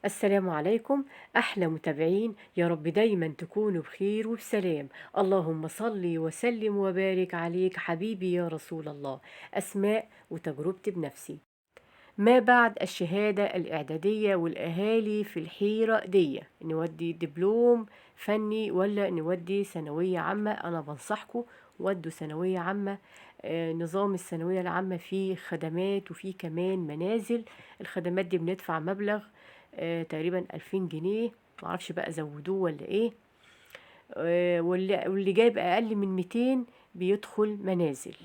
السلام عليكم. أحلى متابعين، يا رب دايما تكونوا بخير وبسلام. اللهم صل وسلم وبارك عليك حبيبي يا رسول الله. أسماء وتجربتي بنفسي. ما بعد الشهادة الإعدادية والأهالي في الحيرة دي، نودي دبلوم فني ولا نودي ثانوية عامة؟ أنا بنصحكم ودوا ثانوية عامة. نظام الثانوية العامة فيه خدمات وفيه كمان منازل. الخدمات دي بندفع مبلغ تقريبا 2000 جنيه، معرفش بقى زودوه ولا ايه. واللي جايب أقل من 200 بيدخل منازل.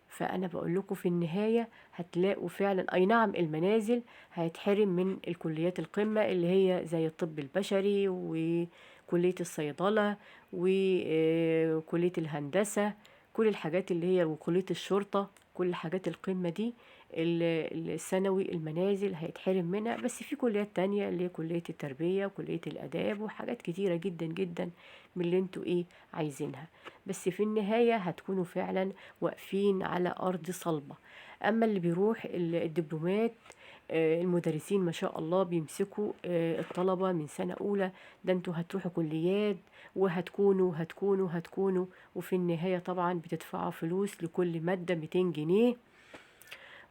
فأنا بقول لكم في النهاية هتلاقوا فعلا أي نعم المنازل هيتحرم من الكليات القمة اللي هي زي الطب البشري وكلية الصيدلة وكلية الهندسة. كل الحاجات اللي هي وكلية الشرطة، كل حاجات القمة دي الثانوي المنازل هيتحرم منها. بس في كليات تانية اللي هي كلية التربية وكلية الآداب وحاجات كتيرة جدا جدا من اللي انتوا ايه عايزينها. بس في النهاية هتكونوا فعلا واقفين على أرض صلبة. أما اللي بيروح الدبلومات، المدرسين ما شاء الله بيمسكوا الطلبة من سنة أولى. ده انتوا هتروحوا كليات وهتكونوا وفي النهاية طبعا بتدفعوا فلوس لكل مادة 200 جنيه.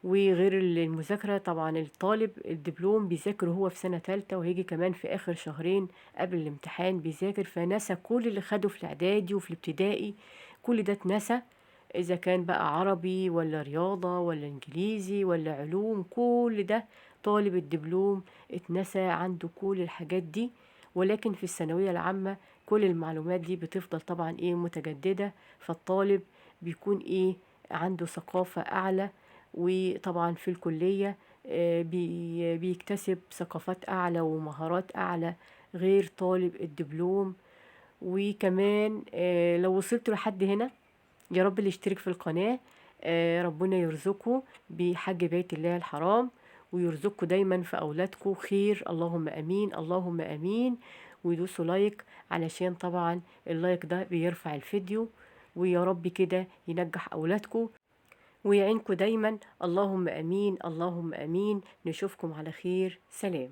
وغير المذاكرة طبعا الطالب الدبلوم بيذاكر هو في سنة تالتة وهيجي كمان في آخر شهرين قبل الامتحان بيذاكر، فنسى كل اللي خده في الإعدادي وفي الابتدائي. كل ده اتنسى، إذا كان بقى عربي ولا رياضة ولا إنجليزي ولا علوم، كل ده طالب الدبلوم اتنسى عنده كل الحاجات دي. ولكن في الثانوية العامة كل المعلومات دي بتفضل طبعا ايه متجددة، فالطالب بيكون ايه عنده ثقافة أعلى. وطبعا في الكلية بيكتسب ثقافات أعلى ومهارات أعلى غير طالب الدبلوم. وكمان لو وصلتوا لحد هنا، يا رب اللي يشترك في القناة ربنا يرزقه بحج بيت الله الحرام، ويرزقكم دايما في أولادكم خير، اللهم أمين اللهم أمين. ويدوسوا لايك علشان طبعا اللايك ده بيرفع الفيديو، ويا رب كده ينجح أولادكم ويعينكم دايما، اللهم امين اللهم امين. نشوفكم على خير، سلام.